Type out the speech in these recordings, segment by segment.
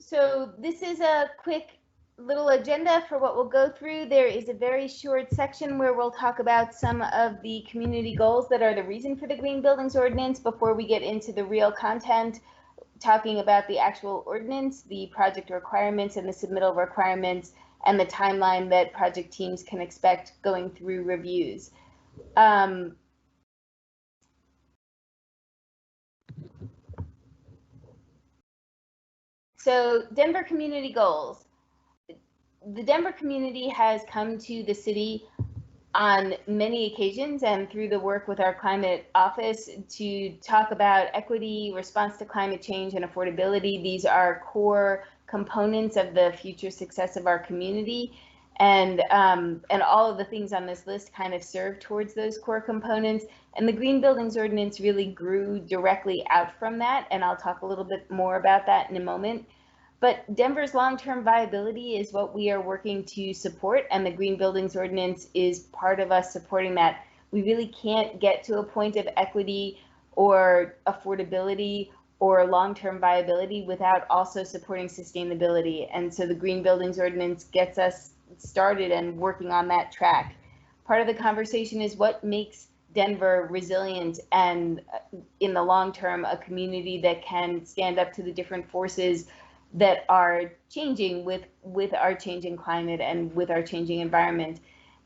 So this is a quick little agenda for what we'll go through. There is a very short section where we'll talk about some of the community goals that are the reason for the Green Buildings Ordinance before we get into the real content, talking about the actual ordinance, the project requirements and the submittal requirements, and the timeline that project teams can expect going through reviews. So Denver community goals. The Denver community has come to the city on many occasions and through the work with our climate office to talk about equity, response to climate change, and affordability. These are core components of the future success of our community. And all of the things on this list kind of serve towards those core components. And the Green Buildings Ordinance really grew directly out from that. And I'll talk a little bit more about that in a moment. But Denver's long-term viability is what we are working to support, and the Green Buildings Ordinance is part of us supporting that. We really can't get to a point of equity or affordability or long-term viability without also supporting sustainability. And so the Green Buildings Ordinance gets us started and working on that track. Part of the conversation is what makes Denver resilient and in the long term a community that can stand up to the different forces that are changing with our changing climate and with our changing environment.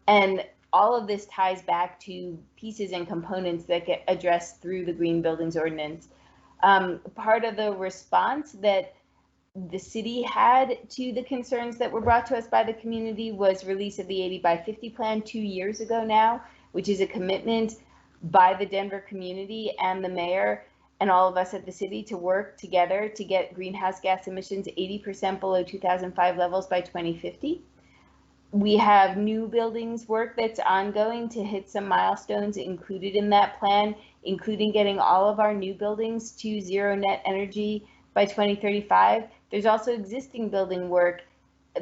And all of this ties back to pieces and components that get addressed through the Green Buildings Ordinance. Part of the response that the city had to the concerns that were brought to us by the community was release of the 80 by 50 plan 2 years ago now, which is a commitment by the Denver community and the mayor and all of us at the city to work together to get greenhouse gas emissions 80% below 2005 levels by 2050. We have new buildings work that's ongoing to hit some milestones included in that plan, including getting all of our new buildings to zero net energy by 2035. There's also existing building work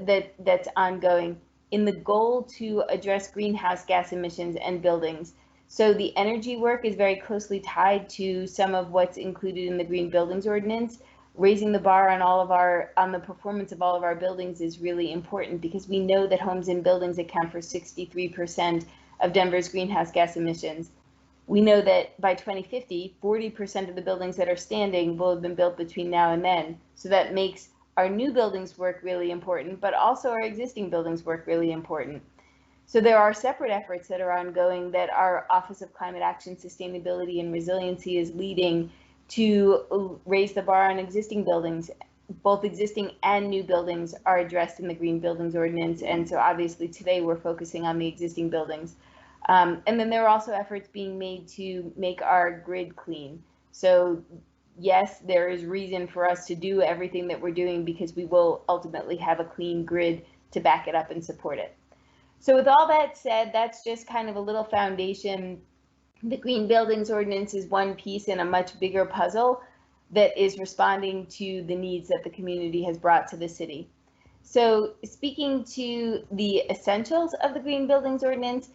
that's ongoing in the goal to address greenhouse gas emissions and buildings. So the energy work is very closely tied to some of what's included in the Green Buildings Ordinance. Raising the bar on the performance of all of our buildings is really important because we know that homes and buildings account for 63% of Denver's greenhouse gas emissions. We know that by 2050, 40% of the buildings that are standing will have been built between now and then. So that makes our new buildings work really important, but also our existing buildings work really important. So there are separate efforts that are ongoing that our Office of Climate Action, Sustainability, and Resiliency is leading to raise the bar on existing buildings. Both existing and new buildings are addressed in the Green Buildings Ordinance, and so obviously today we're focusing on the existing buildings. And then there are also efforts being made to make our grid clean. So yes, there is reason for us to do everything that we're doing because we will ultimately have a clean grid to back it up and support it. So with all that said, that's just kind of a little foundation. The Green Buildings Ordinance is one piece in a much bigger puzzle that is responding to the needs that the community has brought to the city. So speaking to the essentials of the Green Buildings Ordinance,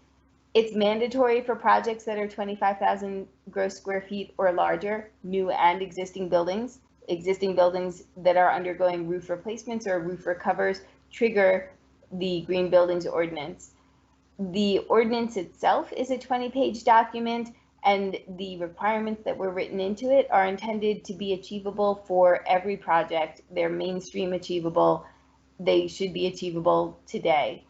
it's mandatory for projects that are 25,000 gross square feet or larger, new and existing buildings that are undergoing roof replacements or roof recovers trigger the Green Buildings Ordinance. The ordinance itself is a 20-page document, and the requirements that were written into it are intended to be achievable for every project. They're mainstream achievable. They should be achievable today.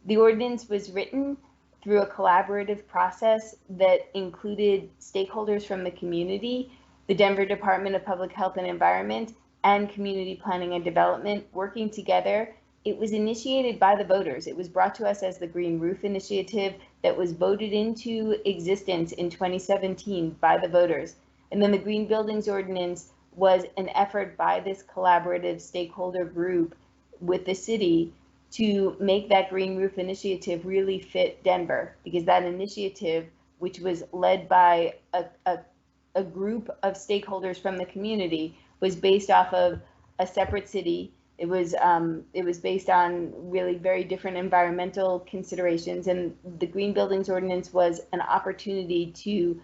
The ordinance was written through a collaborative process that included stakeholders from the community, the Denver Department of Public Health and Environment, and Community Planning and Development working together. It was initiated by the voters. It was brought to us as the Green Roof Initiative that was voted into existence in 2017 by the voters. And then the Green Buildings Ordinance was an effort by this collaborative stakeholder group with the city to make that Green Roof Initiative really fit Denver, because that initiative, which was led by a group of stakeholders from the community, was based off of a separate city. It was based on really very different environmental considerations, and the Green Buildings Ordinance was an opportunity to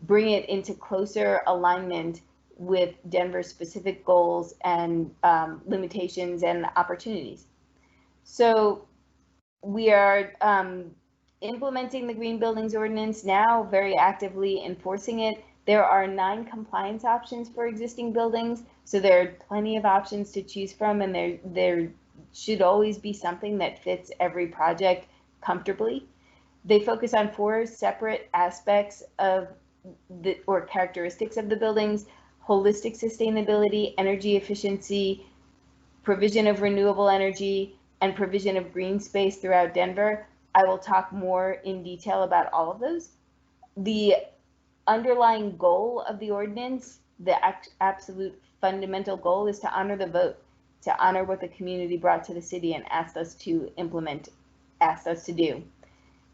bring it into closer alignment with Denver's specific goals and limitations and opportunities. So we are implementing the Green Buildings Ordinance now, very actively enforcing it. There are 9 compliance options for existing buildings, so there are plenty of options to choose from, and there should always be something that fits every project comfortably. They focus on 4 separate aspects of or characteristics of the buildings: holistic sustainability, energy efficiency, provision of renewable energy, and provision of green space throughout Denver. I will talk more in detail about all of those. The underlying goal of the ordinance, the absolute fundamental goal, is to honor the vote, to honor what the community brought to the city and asked us to implement, asked us to do.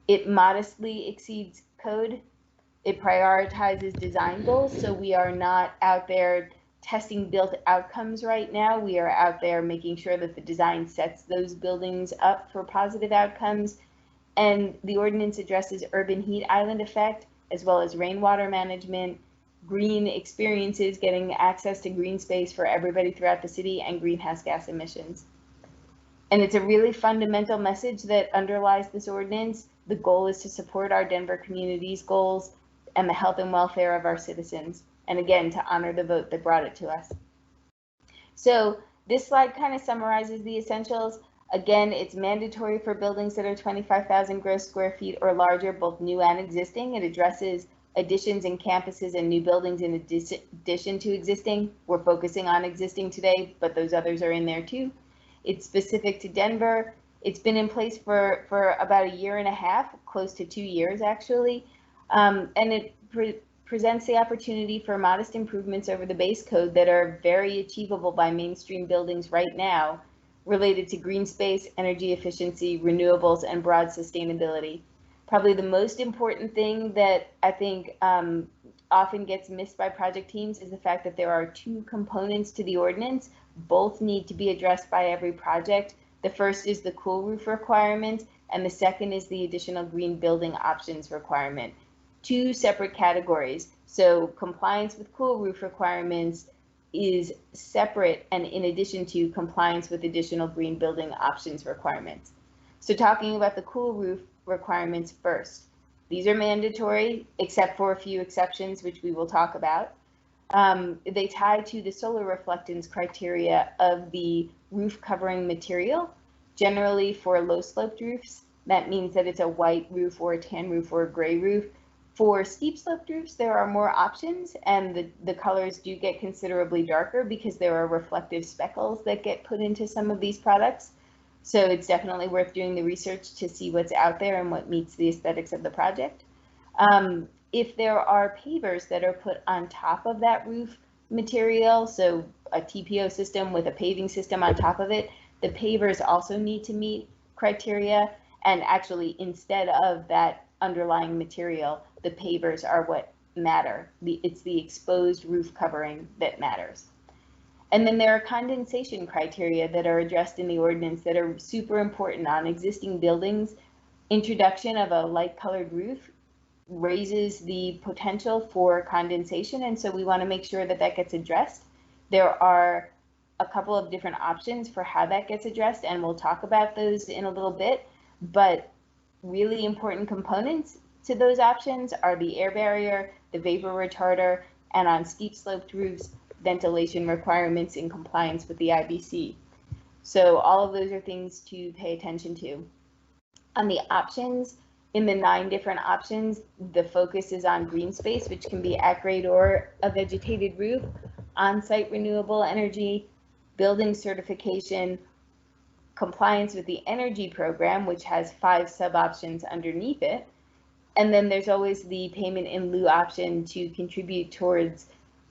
It modestly exceeds code. It prioritizes design goals, so we are not out there testing built outcomes right now. We are out there making sure that the design sets those buildings up for positive outcomes. And the ordinance addresses urban heat island effect, as well as rainwater management, green experiences, getting access to green space for everybody throughout the city, and greenhouse gas emissions. And it's a really fundamental message that underlies this ordinance. The goal is to support our Denver community's goals and the health and welfare of our citizens. And again, to honor the vote that brought it to us. So this slide kind of summarizes the essentials. Again, it's mandatory for buildings that are 25,000 gross square feet or larger, both new and existing. It addresses additions in campuses and new buildings in addition to existing. We're focusing on existing today, but those others are in there too. It's specific to Denver. It's been in place for about 1.5 years, close to 2 years actually. And it presents the opportunity for modest improvements over the base code that are very achievable by mainstream buildings right now, related to green space, energy efficiency, renewables, and broad sustainability. Probably the most important thing that I think often gets missed by project teams is the fact that there are 2 components to the ordinance. Both need to be addressed by every project. The first is the cool roof requirement, and the second is the additional green building options requirement. 2 separate categories. So compliance with cool roof requirements is separate and in addition to compliance with additional green building options requirements. So talking about the cool roof requirements first. These are mandatory except for a few exceptions, which we will talk about. They tie to the solar reflectance criteria of the roof covering material. Generally for low sloped roofs, that means that it's a white roof or a tan roof or a gray roof. For steep sloped roofs, there are more options, and the colors do get considerably darker because there are reflective speckles that get put into some of these products. So it's definitely worth doing the research to see what's out there and what meets the aesthetics of the project. If there are pavers that are put on top of that roof material, so a TPO system with a paving system on top of it, the pavers also need to meet criteria, and actually instead of that underlying material, the pavers are what matter. It's the exposed roof covering that matters. And then there are condensation criteria that are addressed in the ordinance that are super important on existing buildings. Introduction of a light colored roof raises the potential for condensation, and so we want to make sure that that gets addressed. There are a couple of different options for how that gets addressed, and we'll talk about those in a little bit, but really important components to those options are the air barrier, the vapor retarder, and on steep sloped roofs, ventilation requirements in compliance with the IBC. So all of those are things to pay attention to. On the options, in the 9 different options, the focus is on green space, which can be at-grade or a vegetated roof, on-site renewable energy, building certification, compliance with the energy program, which has 5 sub-options underneath it. And then there's always the payment in lieu option to contribute towards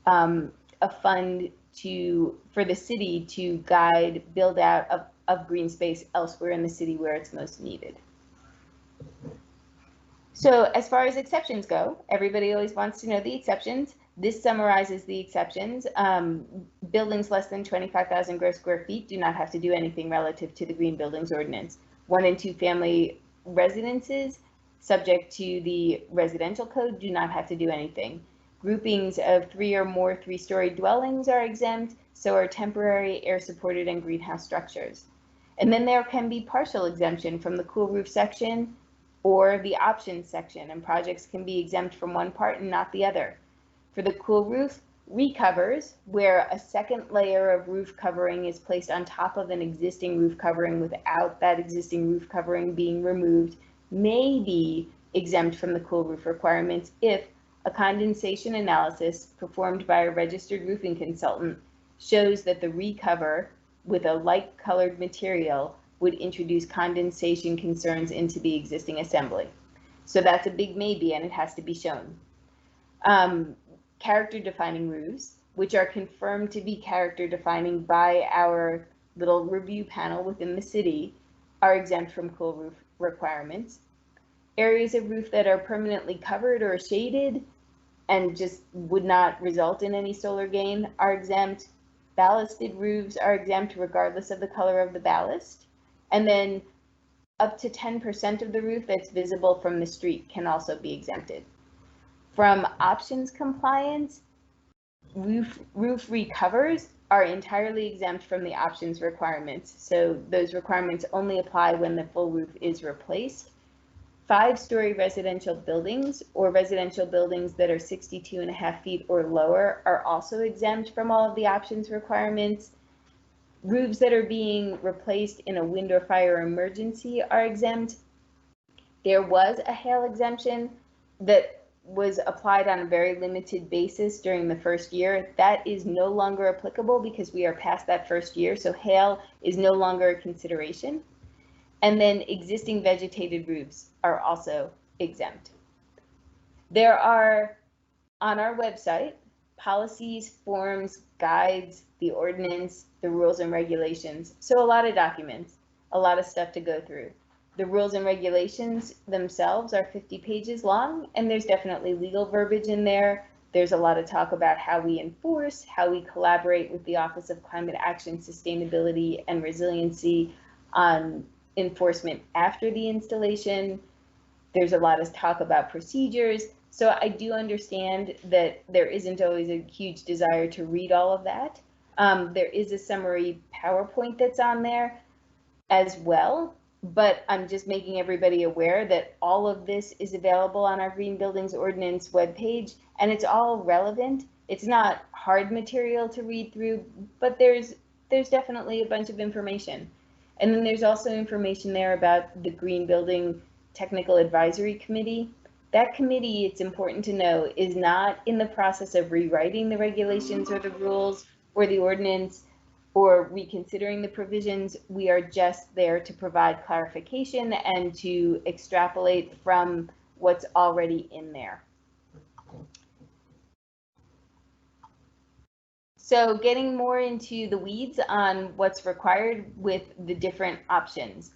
a fund for the city to guide build out of green space elsewhere in the city where it's most needed. So as far as exceptions go, everybody always wants to know the exceptions. This summarizes the exceptions. Buildings less than 25,000 gross square feet do not have to do anything relative to the Green Buildings Ordinance. 1 and 2 family residences subject to the residential code do not have to do anything. Groupings of 3 or more 3-story dwellings are exempt, so are temporary air-supported and greenhouse structures. And then there can be partial exemption from the cool roof section or the options section, and projects can be exempt from one part and not the other. For the cool roof, recovers, where a second layer of roof covering is placed on top of an existing roof covering without that existing roof covering being removed, may be exempt from the cool roof requirements if a condensation analysis performed by a registered roofing consultant shows that the recover with a light colored material would introduce condensation concerns into the existing assembly. So that's a big maybe, and it has to be shown. Character defining roofs, which are confirmed to be character defining by our little review panel within the city, are exempt from cool roof requirements. Areas of roof that are permanently covered or shaded and just would not result in any solar gain are exempt. Ballasted roofs are exempt regardless of the color of the ballast. And then up to 10% of the roof that's visible from the street can also be exempted. From options compliance, roof recovers are entirely exempt from the options requirements. So those requirements only apply when the full roof is replaced. 5-story residential buildings or residential buildings that are 62.5 feet or lower are also exempt from all of the options requirements. Roofs that are being replaced in a wind or fire emergency are exempt. There was a hail exemption that was applied on a very limited basis during the first year. That is no longer applicable because we are past that first year, so hail is no longer a consideration. And then existing vegetated roofs are also exempt. There are, on our website, policies, forms, guides, the ordinance, the rules and regulations. So a lot of documents, a lot of stuff to go through. The rules and regulations themselves are 50 pages long, and there's definitely legal verbiage in there. There's a lot of talk about how we enforce, how we collaborate with the Office of Climate Action, Sustainability, and Resiliency on enforcement after the installation. There's a lot of talk about procedures. So I do understand that there isn't always a huge desire to read all of that. There is a summary PowerPoint that's on there as well, but I'm just making everybody aware that all of this is available on our Green Buildings Ordinance webpage, and it's all relevant. It's not hard material to read through, but there's definitely a bunch of information. And then there's also information there about the Green Building Technical Advisory Committee. That committee, it's important to know, is not in the process of rewriting the regulations or the rules or the ordinance or reconsidering the provisions. We are just there to provide clarification and to extrapolate from what's already in there. So getting more into the weeds on what's required with the different options.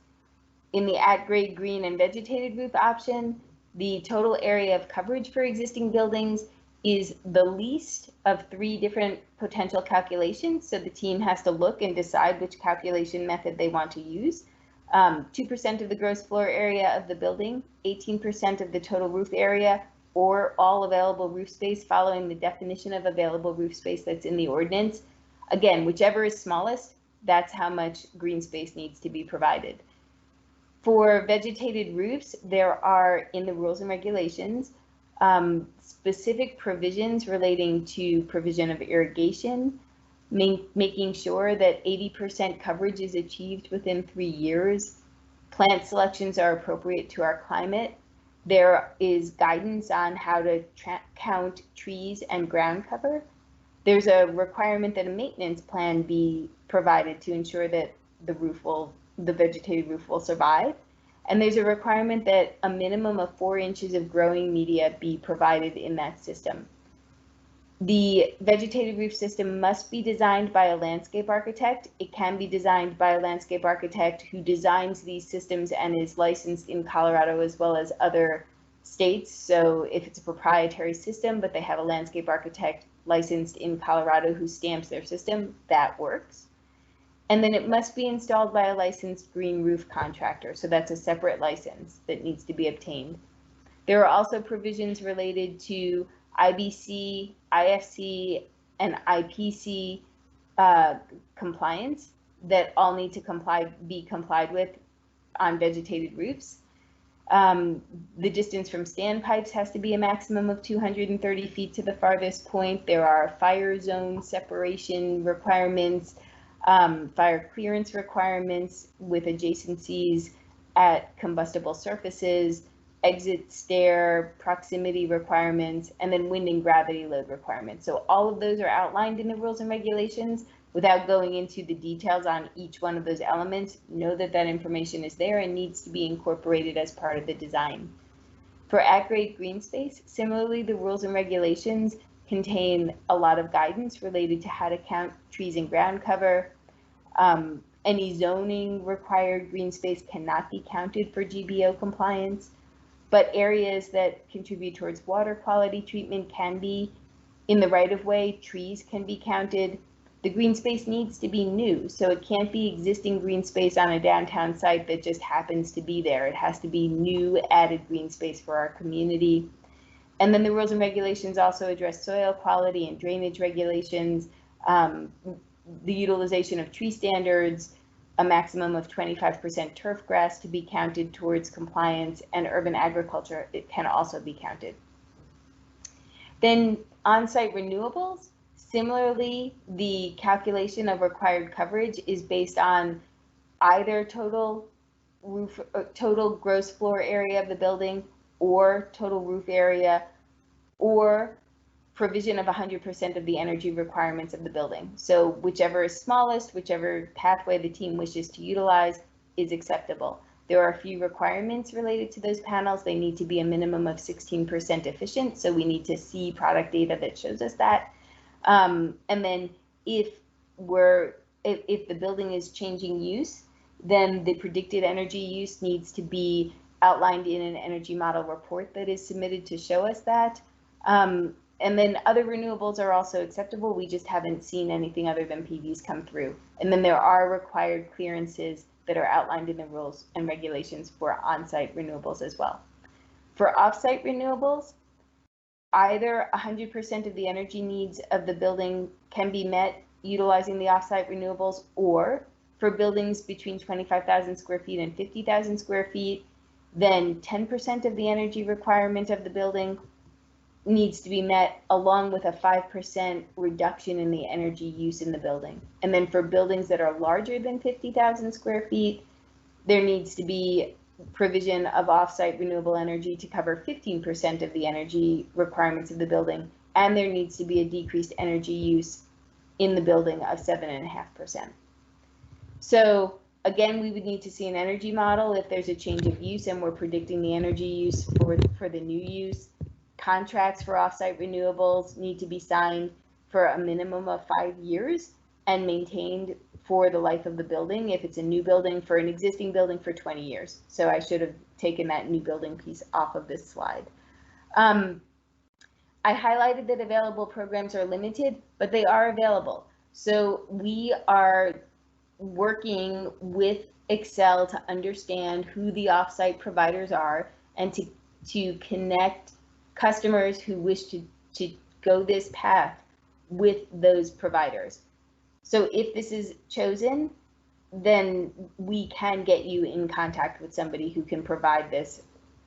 In the at-grade green and vegetated roof option, the total area of coverage for existing buildings is the least of 3 different potential calculations. So the team has to look and decide which calculation method they want to use. 2% of the gross floor area of the building, 18% of the total roof area, or all available roof space following the definition of available roof space that's in the ordinance. Again, whichever is smallest, that's how much green space needs to be provided. For vegetated roofs, there are, in the rules and regulations, specific provisions relating to provision of irrigation, making sure that 80% coverage is achieved within 3 years. Plant selections are appropriate to our climate. There is guidance on how to count trees and ground cover. There's a requirement that a maintenance plan be provided to ensure that the vegetated roof will survive. And there's a requirement that a minimum of 4 inches of growing media be provided in that system. The vegetated roof system must be designed by a landscape architect. It can be designed by a landscape architect who designs these systems and is licensed in Colorado as well as other states. So if it's a proprietary system, but they have a landscape architect licensed in Colorado who stamps their system, that works. And then it must be installed by a licensed green roof contractor. So that's a separate license that needs to be obtained. There are also provisions related to IBC, IFC, and IPC compliance that all need to be complied with on vegetated roofs. The distance from standpipes has to be a maximum of 230 feet to the farthest point. There are fire zone separation requirements, fire clearance requirements with adjacencies at combustible surfaces, exit stair proximity requirements, and then wind and gravity load requirements. So all of those are outlined in the rules and regulations. Without going into the details on each one of those elements, know that that information is there and needs to be incorporated as part of the design. For at-grade green space, similarly, the rules and regulations contain a lot of guidance related to how to count trees and ground cover. Any zoning required green space cannot be counted for GBO compliance, but areas that contribute towards water quality treatment can be. In the right-of-way, trees can be counted. The green space needs to be new, so it can't be existing green space on a downtown site that just happens to be there. It has to be new added green space for our community. And then the rules and regulations also address soil quality and drainage regulations, the utilization of tree standards, a maximum of 25% turf grass to be counted towards compliance, and urban agriculture, it can also be counted. Then on-site renewables. Similarly, the calculation of required coverage is based on either total gross floor area of the building or total roof area or provision of 100% of the energy requirements of the building. So whichever is smallest, whichever pathway the team wishes to utilize is acceptable. There are a few requirements related to those panels. They need to be a minimum of 16% efficient. So we need to see product data that shows us that. And then if the building is changing use, then the predicted energy use needs to be outlined in an energy model report that is submitted to show us that. And then other renewables are also acceptable. We just haven't seen anything other than PVs come through. And then there are required clearances that are outlined in the rules and regulations for on-site renewables as well. For off-site renewables, either 100% of the energy needs of the building can be met utilizing the off-site renewables, or for buildings between 25,000 square feet and 50,000 square feet, then 10% of the energy requirement of the building needs to be met, along with a 5% reduction in the energy use in the building. And then for buildings that are larger than 50,000 square feet, there needs to be provision of off-site renewable energy to cover 15% of the energy requirements of the building, and there needs to be a decreased energy use in the building of 7.5%. So again, we would need to see an energy model if there's a change of use and we're predicting the energy use for the new use. Contracts for off-site renewables need to be signed for a minimum of 5 years and maintained for the life of the building. If it's a new building, for an existing building, for 20 years. So I should have taken that new building piece off of this slide. I highlighted that available programs are limited, but they are available. So we are working with Xcel to understand who the off-site providers are and to connect customers who wish to go this path with those providers. So if this is chosen, then we can get you in contact with somebody who can provide this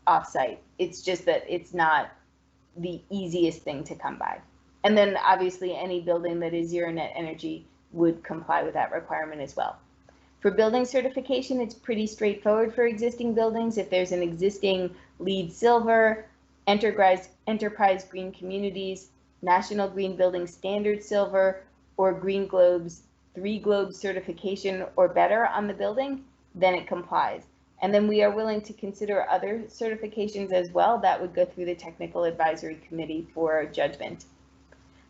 off-site. It's just that it's not the easiest thing to come by. And then obviously any building that is zero net energy would comply with that requirement as well. For building certification, it's pretty straightforward for existing buildings. If there's an existing LEED Silver, Enterprise Green Communities, National Green Building Standard Silver, or Green Globe's 3 Globes certification or better on the building, then it complies. And then we are willing to consider other certifications as well that would go through the Technical Advisory Committee for judgment.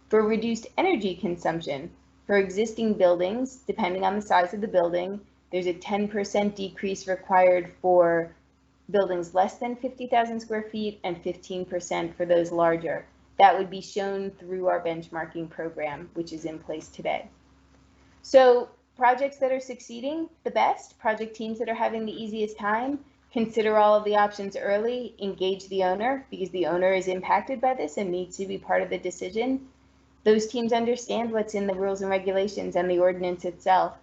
For reduced energy consumption, for existing buildings, depending on the size of the building, there's a 10% decrease required for buildings less than 50,000 square feet and 15% for those larger. That would be shown through our benchmarking program, which is in place today. So projects that are succeeding the best, project teams that are having the easiest time, consider all of the options early, engage the owner because the owner is impacted by this and needs to be part of the decision. Those teams understand what's in the rules and regulations and the ordinance itself,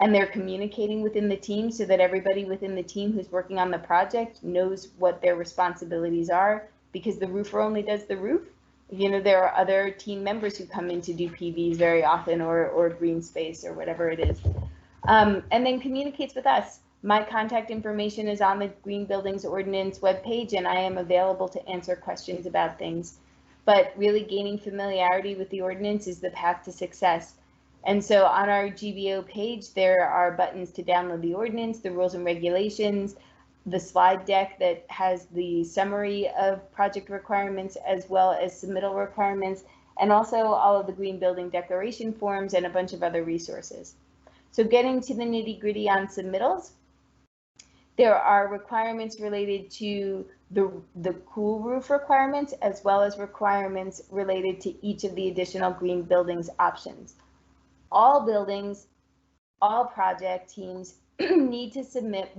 and they're communicating within the team so that everybody within the team who's working on the project knows what their responsibilities are, because the roofer only does the roof. You know, there are other team members who come in to do PVs very often, or green space or whatever it is. And then communicates with us. My contact information is on the Green Buildings Ordinance webpage, and I am available to answer questions about things. But really gaining familiarity with the ordinance is the path to success. And so on our GBO page, there are buttons to download the ordinance, the rules and regulations, the slide deck that has the summary of project requirements as well as submittal requirements, and also all of the green building declaration forms and a bunch of other resources. So getting to the nitty-gritty on submittals, there are requirements related to the cool roof requirements, as well as requirements related to each of the additional green buildings options. All buildings, all project teams need to submit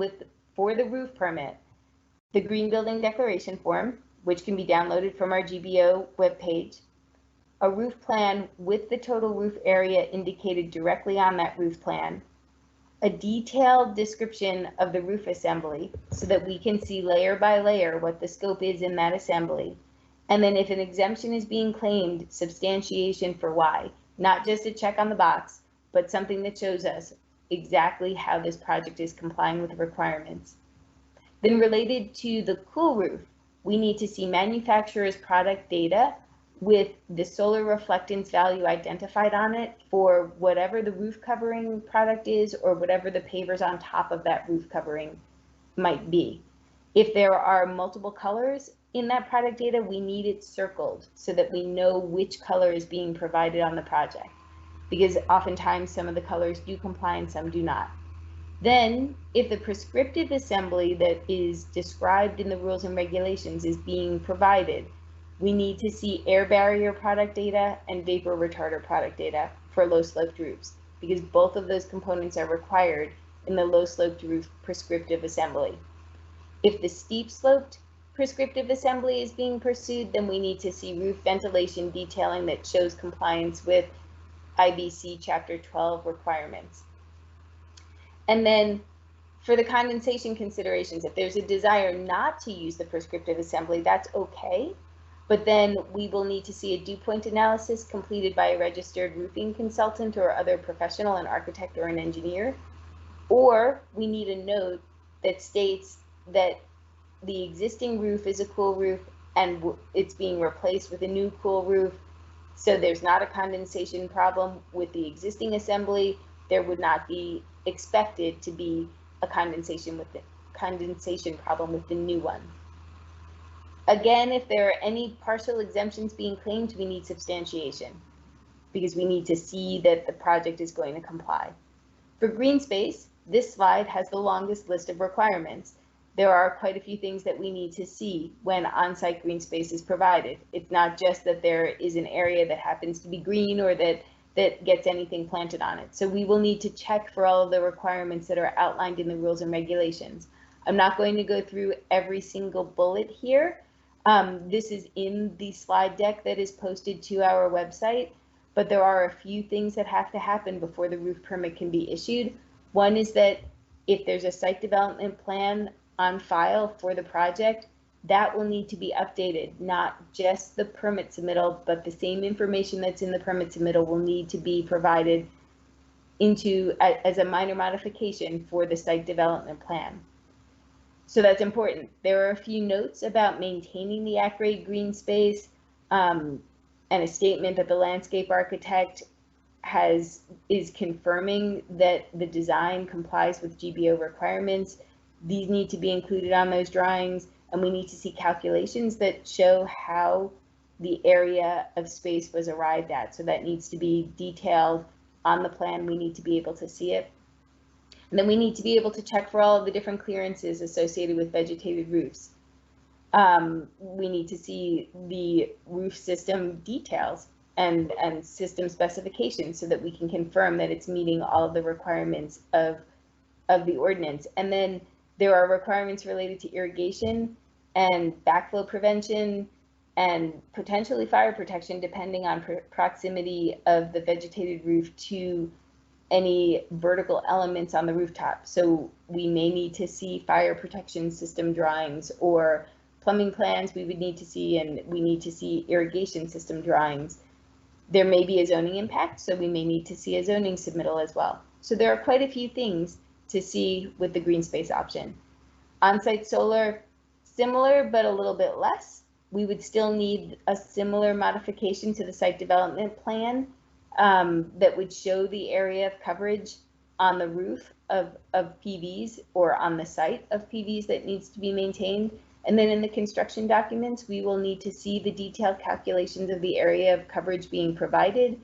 for the roof permit, the green building declaration form, which can be downloaded from our GBO webpage, a roof plan with the total roof area indicated directly on that roof plan, a detailed description of the roof assembly so that we can see layer by layer what the scope is in that assembly. And then if an exemption is being claimed, substantiation for why, not just a check on the box, but something that shows us exactly how this project is complying with the requirements. Then related to the cool roof, we need to see manufacturer's product data with the solar reflectance value identified on it for whatever the roof covering product is or whatever the pavers on top of that roof covering might be. If there are multiple colors in that product data, we need it circled so that we know which color is being provided on the project, because oftentimes some of the colors do comply and some do not. Then, if the prescriptive assembly that is described in the rules and regulations is being provided, we need to see air barrier product data and vapor retarder product data for low sloped roofs, because both of those components are required in the low sloped roof prescriptive assembly. If the steep sloped prescriptive assembly is being pursued, then we need to see roof ventilation detailing that shows compliance with IBC Chapter 12 requirements. And then for the condensation considerations, if there's a desire not to use the prescriptive assembly, that's okay. But then we will need to see a dew point analysis completed by a registered roofing consultant or other professional, an architect or an engineer. Or we need a note that states that the existing roof is a cool roof and it's being replaced with a new cool roof. So there's not a condensation problem with the existing assembly. There would not be expected to be a condensation problem with the new one. Again, if there are any partial exemptions being claimed, we need substantiation because we need to see that the project is going to comply. For green space, this slide has the longest list of requirements. There are quite a few things that we need to see when on-site green space is provided. It's not just that there is an area that happens to be green or that gets anything planted on it. So we will need to check for all of the requirements that are outlined in the rules and regulations. I'm not going to go through every single bullet here. This is in the slide deck that is posted to our website, but there are a few things that have to happen before the roof permit can be issued. One is that if there's a site development plan on file for the project, that will need to be updated, not just the permit submittal, but the same information that's in the permit submittal will need to be provided as a minor modification for the site development plan. So that's important. There are a few notes about maintaining the at-grade green space and a statement that the landscape architect is confirming that the design complies with GBO requirements. These need to be included on those drawings, and we need to see calculations that show how the area of space was arrived at. So that needs to be detailed on the plan. We need to be able to see it. And then we need to be able to check for all of the different clearances associated with vegetated roofs. We need to see the roof system details and system specifications so that we can confirm that it's meeting all of the requirements of the ordinance. And then There are requirements related to irrigation and backflow prevention and potentially fire protection, depending on proximity of the vegetated roof to any vertical elements on the rooftop. So we may need to see fire protection system drawings, or plumbing plans we would need to see, and we need to see irrigation system drawings. There may be a zoning impact, so we may need to see a zoning submittal as well. So there are quite a few things to see with the green space option. On-site solar, similar but a little bit less. We would still need a similar modification to the site development plan that would show the area of coverage on the roof of PVs, or on the site of PVs that needs to be maintained. And then in the construction documents, we will need to see the detailed calculations of the area of coverage being provided.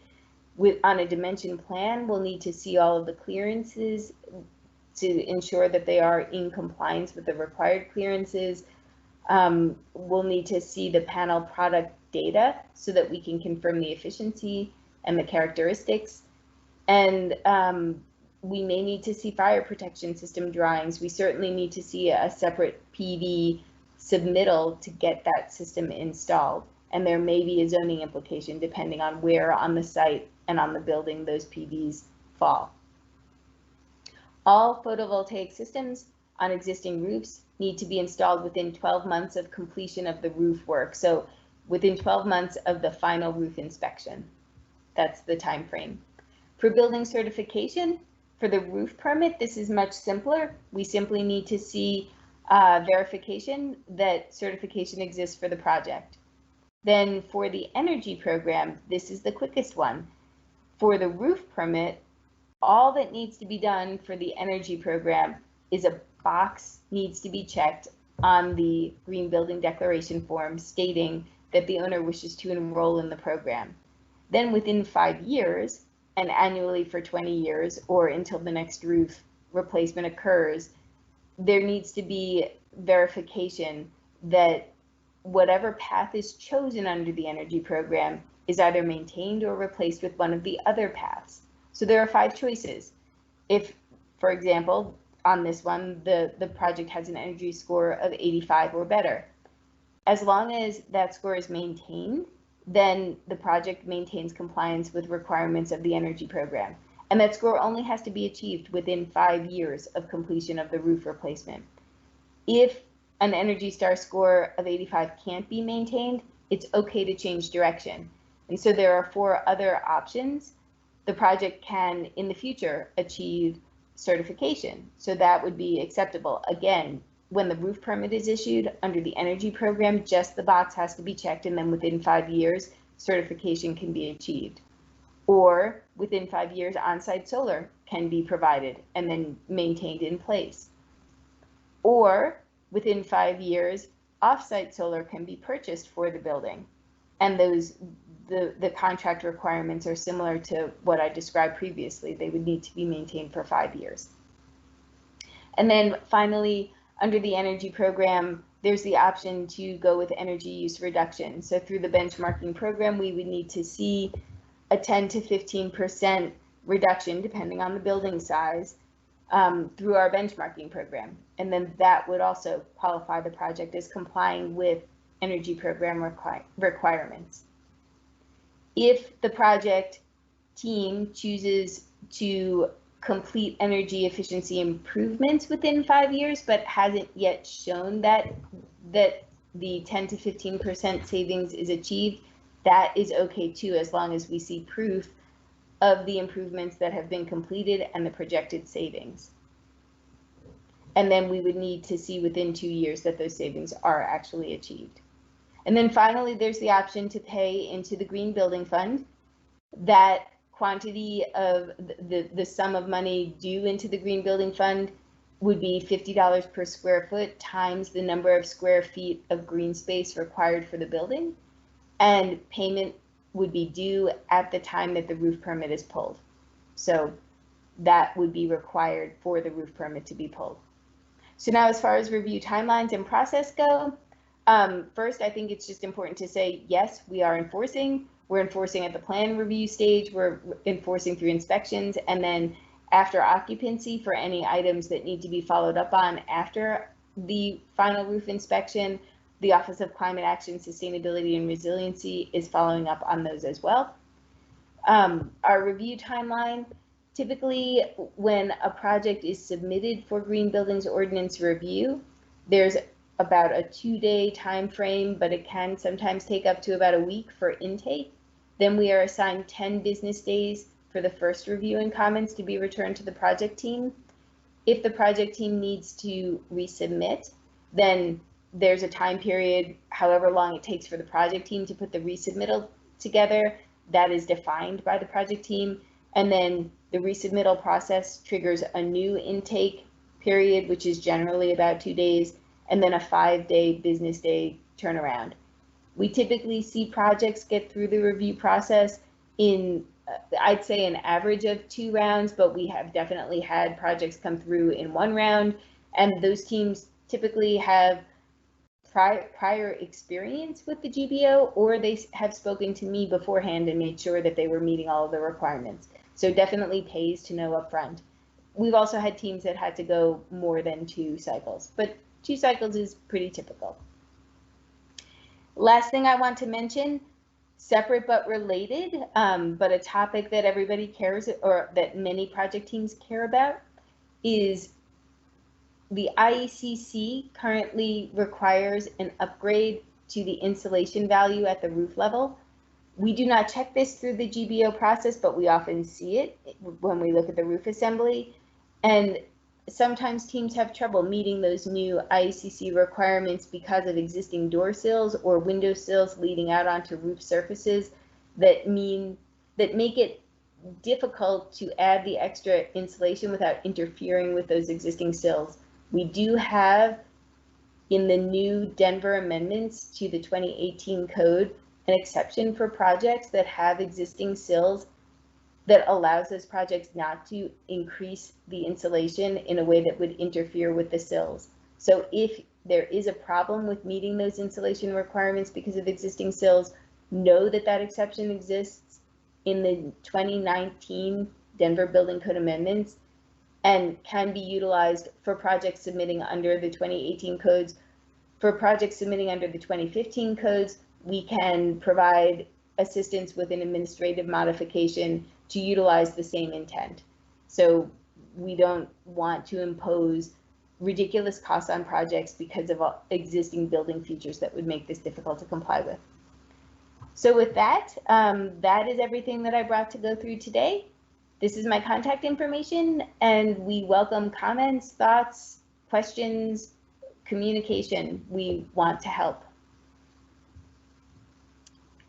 On a dimension plan, we'll need to see all of the clearances to ensure that they are in compliance with the required clearances. We'll need to see the panel product data so that we can confirm the efficiency and the characteristics. And we may need to see fire protection system drawings. We certainly need to see a separate PV submittal to get that system installed. And there may be a zoning implication depending on where on the site and on the building those PVs fall. All photovoltaic systems on existing roofs need to be installed within 12 months of completion of the roof work. So within 12 months of the final roof inspection. That's the time frame. For building certification, for the roof permit, this is much simpler. We simply need to see verification that certification exists for the project. Then for the energy program, this is the quickest one. For the roof permit, all that needs to be done for the energy program is a box needs to be checked on the green building declaration form stating that the owner wishes to enroll in the program. Then within 5 years, and annually for 20 years, or until the next roof replacement occurs, there needs to be verification that whatever path is chosen under the energy program is either maintained or replaced with one of the other paths. So there are 5 choices. If, for example, on this one, the project has an energy score of 85 or better, as long as that score is maintained, then the project maintains compliance with requirements of the energy program. And that score only has to be achieved within 5 years of completion of the roof replacement. If an Energy Star score of 85 can't be maintained, it's okay to change direction. And so there are 4 other options. The project can, in the future, achieve certification. So that would be acceptable. Again, when the roof permit is issued under the energy program, just the box has to be checked, and then within 5 years, certification can be achieved. Or within 5 years, on-site solar can be provided and then maintained in place. Or within 5 years, off-site solar can be purchased for the building. And the contract requirements are similar to what I described previously. They would need to be maintained for 5 years. And then finally, under the energy program, there's the option to go with energy use reduction. So through the benchmarking program, we would need to see a 10 to 15% reduction, depending on the building size, through our benchmarking program. And then that would also qualify the project as complying with energy program requirements. If the project team chooses to complete energy efficiency improvements within 5 years, but hasn't yet shown that the 10 to 15% savings is achieved, that is okay too, as long as we see proof of the improvements that have been completed and the projected savings. And then we would need to see within 2 years that those savings are actually achieved. And then finally, there's the option to pay into the Green Building Fund. That quantity of the sum of money due into the Green Building Fund would be $50 per square foot times the number of square feet of green space required for the building. And payment would be due at the time that the roof permit is pulled. So that would be required for the roof permit to be pulled. So now, as far as review timelines and process go, first, I think it's just important to say, yes, we are enforcing. We're enforcing at the plan review stage. We're enforcing through inspections. And then after occupancy for any items that need to be followed up on after the final roof inspection. The Office of Climate Action, Sustainability, and Resiliency is following up on those as well. Our review timeline, typically when a project is submitted for Green Buildings Ordinance review, there's about a 2-day time frame, but it can sometimes take up to about a week for intake. Then we are assigned 10 business days for the first review and comments to be returned to the project team. If the project team needs to resubmit, then there's a time period, however long it takes for the project team to put the resubmittal together, that is defined by the project team. And then the resubmittal process triggers a new intake period, which is generally about 2 days, and then a 5-day business day turnaround. We typically see projects get through the review process in, I'd say, an average of 2 rounds, but we have definitely had projects come through in 1 round, and those teams typically have prior experience with the GBO, or they have spoken to me beforehand and made sure that they were meeting all of the requirements. So definitely pays to know upfront. We've also had teams that had to go more than 2 cycles, but 2 cycles is pretty typical. Last thing I want to mention, separate but related, but a topic that everybody cares, or that many project teams care about, is the IECC currently requires an upgrade to the insulation value at the roof level. We do not check this through the GBO process, but we often see it when we look at the roof assembly. And sometimes teams have trouble meeting those new IECC requirements because of existing door sills or window sills leading out onto roof surfaces that make it difficult to add the extra insulation without interfering with those existing sills. We do have, in the new Denver amendments to the 2018 code, an exception for projects that have existing sills that allows those projects not to increase the insulation in a way that would interfere with the sills. So if there is a problem with meeting those insulation requirements because of existing sills, know that that exception exists in the 2019 Denver Building Code amendments and can be utilized for projects submitting under the 2018 codes. For projects submitting under the 2015 codes, we can provide assistance with an administrative modification to utilize the same intent. So we don't want to impose ridiculous costs on projects because of existing building features that would make this difficult to comply with. So with that, that is everything that I brought to go through today. This is my contact information, and we welcome comments, thoughts, questions, communication. We want to help.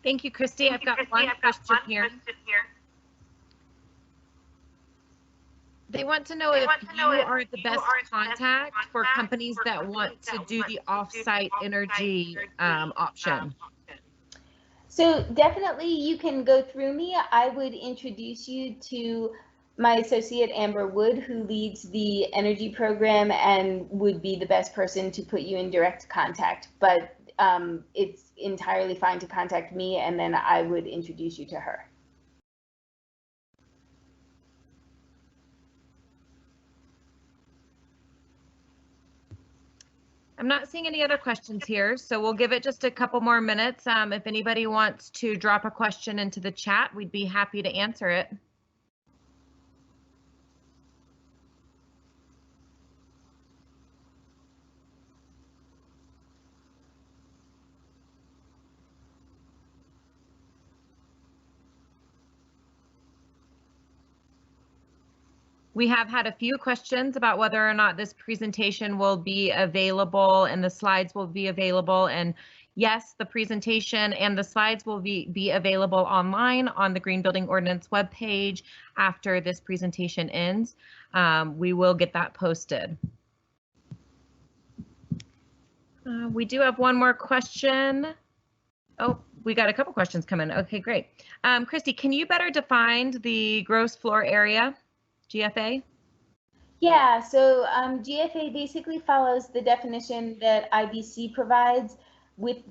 Thank you, Christy. I've got one question here. They want to know if you are the best contact for companies that want to do the off-site energy option. So definitely you can go through me. I would introduce you to my associate Amber Wood, who leads the energy program and would be the best person to put you in direct contact. But it's entirely fine to contact me, and then I would introduce you to her. I'm not seeing any other questions here, so we'll give it just a couple more minutes. If anybody wants to drop a question into the chat, we'd be happy to answer it. We have had a few questions about whether or not this presentation will be available and the slides will be available. And yes, the presentation and the slides will be available online on the Green Building Ordinance webpage after this presentation ends. We will get that posted. We do have one more question. Oh, we got a couple questions coming. Okay, great. Christy, can you better define the gross floor area? GFA? Yeah, so GFA basically follows the definition that IBC provides with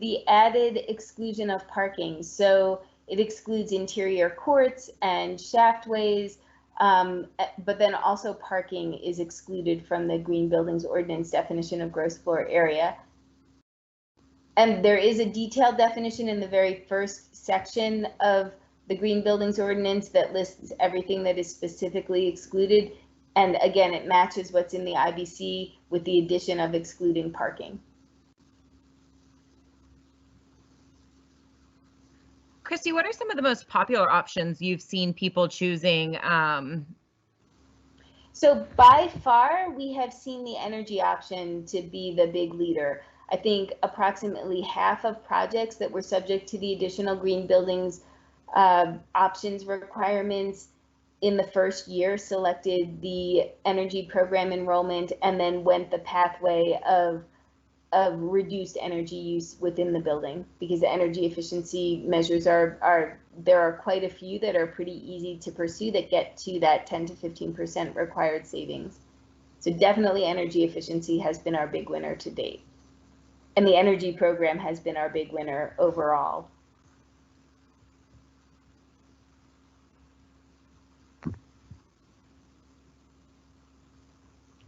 the added exclusion of parking. So it excludes interior courts and shaftways, But then also parking is excluded from the Green Buildings Ordinance definition of gross floor area. And there is a detailed definition in the very first section of the Green Buildings Ordinance that lists everything that is specifically excluded. And again, it matches what's in the IBC with the addition of excluding parking. Christy, what are some of the most popular options you've seen people choosing? So by far, we have seen the energy option to be the big leader. I think approximately half of projects that were subject to the additional green buildings options requirements in the first year selected the energy program enrollment and then went the pathway of reduced energy use within the building, because the energy efficiency measures there are quite a few that are pretty easy to pursue that get to that 10 to 15% required savings. So definitely energy efficiency has been our big winner to date. And the energy program has been our big winner overall.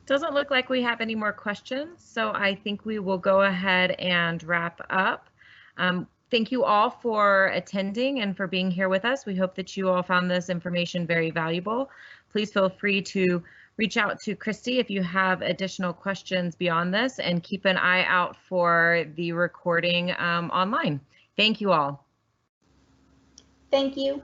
Doesn't look like we have any more questions, so I think we will go ahead and wrap up. Thank you all for attending and for being here with us. We hope that you all found this information very valuable. Please feel free to reach out to Christy if you have additional questions beyond this, and keep an eye out for the recording online. Thank you all. Thank you.